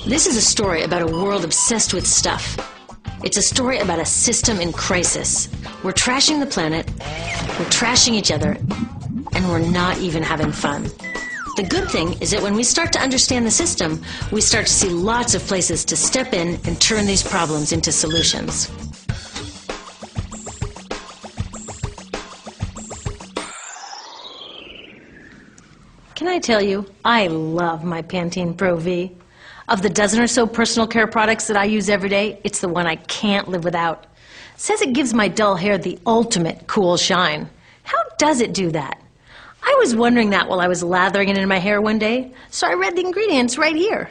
This is a story about a world obsessed with stuff. It's a story about a system in crisis. We're trashing the planet, we're trashing each other, and we're not even having fun. The good thing is that when we start to understand the system, we start to see lots of places to step in and turn these problems into solutions. Can I tell you, I love my Pantene Pro V. Of the dozen or so personal care products that I use every day, it's the one I can't live without. It says it gives my dull hair the ultimate cool shine. How does it do that? I was wondering that while I was lathering it in my hair one day, so I read the ingredients right here.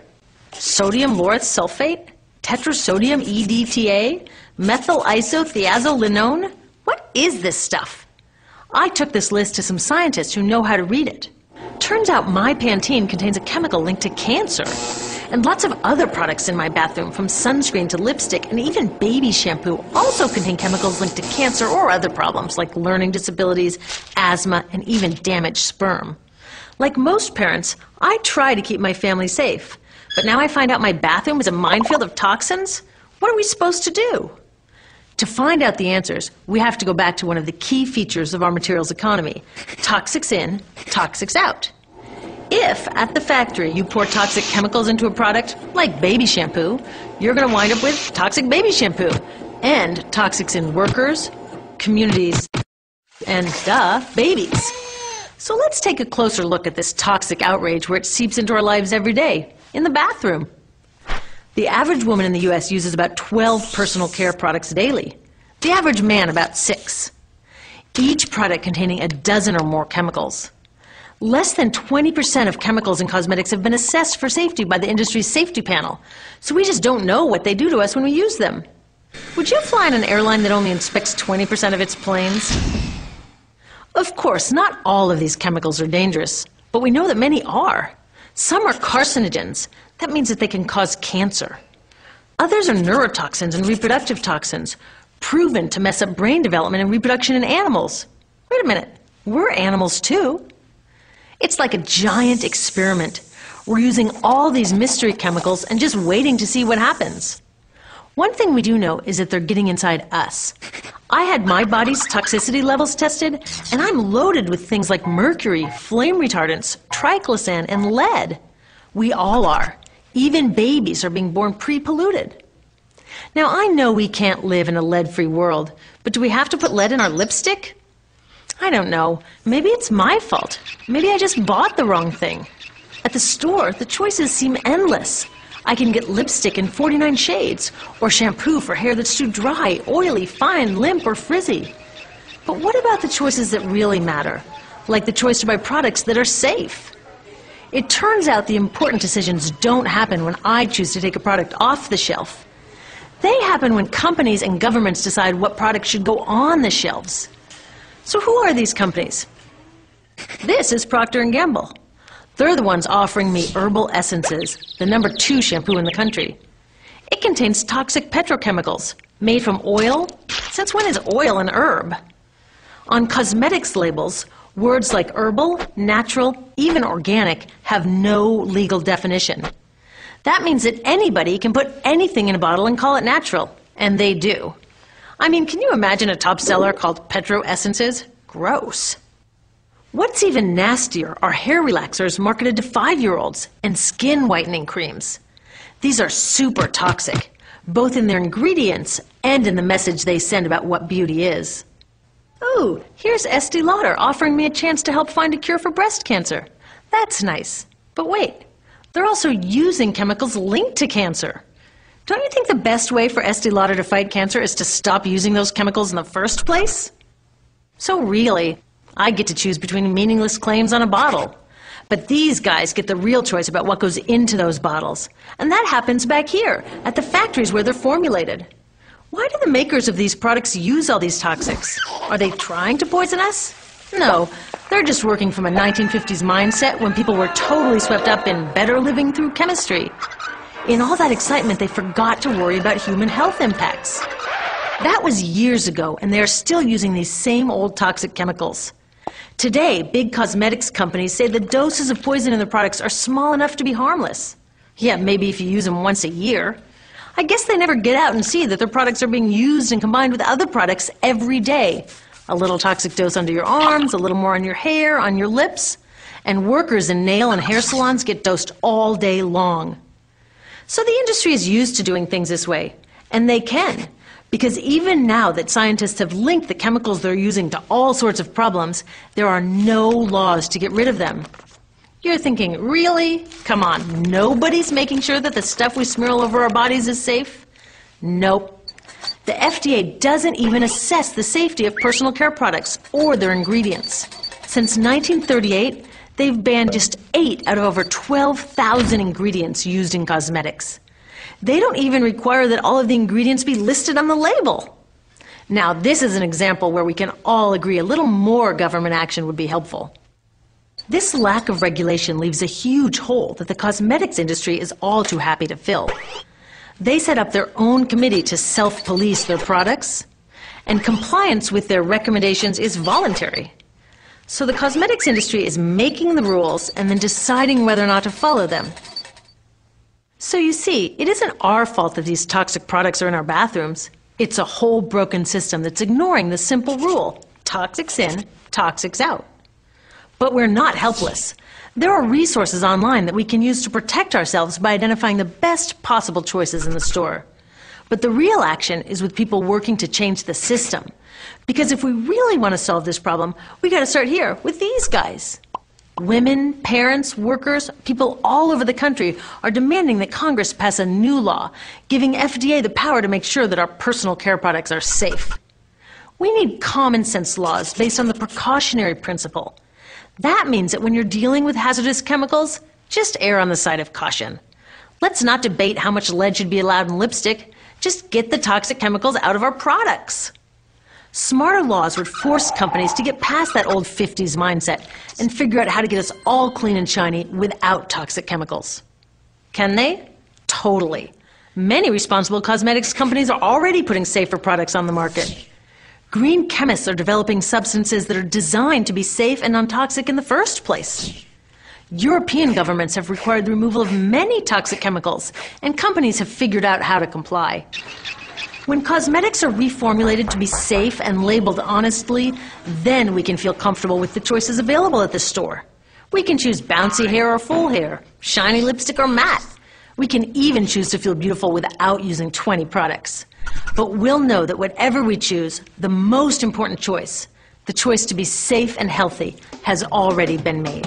Sodium lauryl sulfate, tetrasodium EDTA, methyl isothiazolinone. What is this stuff? I took this list to some scientists who know how to read it. Turns out my Pantene contains a chemical linked to cancer. And lots of other products in my bathroom, from sunscreen to lipstick and even baby shampoo, also contain chemicals linked to cancer or other problems like learning disabilities, asthma, and even damaged sperm. Like most parents, I try to keep my family safe. But now I find out my bathroom is a minefield of toxins? What are we supposed to do? To find out the answers, we have to go back to one of the key features of our materials economy: toxics in, toxics out. If, at the factory, you pour toxic chemicals into a product, like baby shampoo, you're going to wind up with toxic baby shampoo, and toxics in workers, communities, and, babies. So let's take a closer look at this toxic outrage where it seeps into our lives every day, in the bathroom. The average woman in the U.S. uses about 12 personal care products daily. The average man about 6. Each product containing a dozen or more chemicals. Less than 20% of chemicals in cosmetics have been assessed for safety by the industry's safety panel, so we just don't know what they do to us when we use them. Would you fly on an airline that only inspects 20% of its planes? Of course, not all of these chemicals are dangerous, but we know that many are. Some are carcinogens. That means that they can cause cancer. Others are neurotoxins and reproductive toxins, proven to mess up brain development and reproduction in animals. Wait a minute, we're animals too. It's like a giant experiment. We're using all these mystery chemicals and just waiting to see what happens. One thing we do know is that they're getting inside us. I had my body's toxicity levels tested, and I'm loaded with things like mercury, flame retardants, triclosan, and lead. We all are. Even babies are being born pre-polluted. Now, I know we can't live in a lead-free world, but do we have to put lead in our lipstick? I don't know. Maybe it's my fault. Maybe I just bought the wrong thing. At the store, the choices seem endless. I can get lipstick in 49 shades, or shampoo for hair that's too dry, oily, fine, limp, or frizzy. But what about the choices that really matter? Like the choice to buy products that are safe? It turns out the important decisions don't happen when I choose to take a product off the shelf. They happen when companies and governments decide what products should go on the shelves. So who are these companies? This is Procter & Gamble. They're the ones offering me Herbal Essences, the #2 shampoo in the country. It contains toxic petrochemicals made from oil. Since when is oil an herb? On cosmetics labels, words like herbal, natural, even organic have no legal definition. That means that anybody can put anything in a bottle and call it natural, and they do. I mean, can you imagine a top seller called Petro Essences? Gross. What's even nastier are hair relaxers marketed to 5-year-olds and skin whitening creams. These are super toxic, both in their ingredients and in the message they send about what beauty is. Oh, here's Este offering me a chance to help find a cure for breast cancer. That's nice. But wait, they're also using chemicals linked to cancer. Don't you think the best way for Este Lauder to fight cancer is to stop using those chemicals in the first place? So really, I get to choose between meaningless claims on a bottle. But these guys get the real choice about what goes into those bottles. And that happens back here, at the factories where they're formulated. Why do the makers of these products use all these toxics? Are they trying to poison us? No, they're just working from a 1950s mindset when people were totally swept up in better living through chemistry. In all that excitement, they forgot to worry about human health impacts. That was years ago, and they're still using these same old toxic chemicals. Today, big cosmetics companies say the doses of poison in their products are small enough to be harmless. Yeah, maybe if you use them once a year. I guess they never get out and see that their products are being used and combined with other products every day. A little toxic dose under your arms, a little more on your hair, on your lips. And workers in nail and hair salons get dosed all day long. So the industry is used to doing things this way. And they can. Because even now that scientists have linked the chemicals they're using to all sorts of problems, there are no laws to get rid of them. You're thinking, really? Come on, nobody's making sure that the stuff we smear all over our bodies is safe? Nope. The FDA doesn't even assess the safety of personal care products or their ingredients. Since 1938, they've banned just 8 out of over 12,000 ingredients used in cosmetics. They don't even require that all of the ingredients be listed on the label. Now, this is an example where we can all agree a little more government action would be helpful. This lack of regulation leaves a huge hole that the cosmetics industry is all too happy to fill. They set up their own committee to self-police their products, and compliance with their recommendations is voluntary. So the cosmetics industry is making the rules and then deciding whether or not to follow them. So you see, it isn't our fault that these toxic products are in our bathrooms. It's a whole broken system that's ignoring the simple rule: toxics in, toxics out. But we're not helpless. There are resources online that we can use to protect ourselves by identifying the best possible choices in the store. But the real action is with people working to change the system. Because if we really want to solve this problem, we got to start here with these guys. Women, parents, workers, people all over the country are demanding that Congress pass a new law, giving FDA the power to make sure that our personal care products are safe. We need common sense laws based on the precautionary principle. That means that when you're dealing with hazardous chemicals, just err on the side of caution. Let's not debate how much lead should be allowed in lipstick. Just get the toxic chemicals out of our products. Smarter laws would force companies to get past that old 50s mindset and figure out how to get us all clean and shiny without toxic chemicals. Can they? Totally. Many responsible cosmetics companies are already putting safer products on the market. Green chemists are developing substances that are designed to be safe and non-toxic in the first place. European governments have required the removal of many toxic chemicals, and companies have figured out how to comply. When cosmetics are reformulated to be safe and labeled honestly, then we can feel comfortable with the choices available at the store. We can choose bouncy hair or full hair, shiny lipstick or matte. We can even choose to feel beautiful without using 20 products. But we'll know that whatever we choose, the most important choice, the choice to be safe and healthy, has already been made.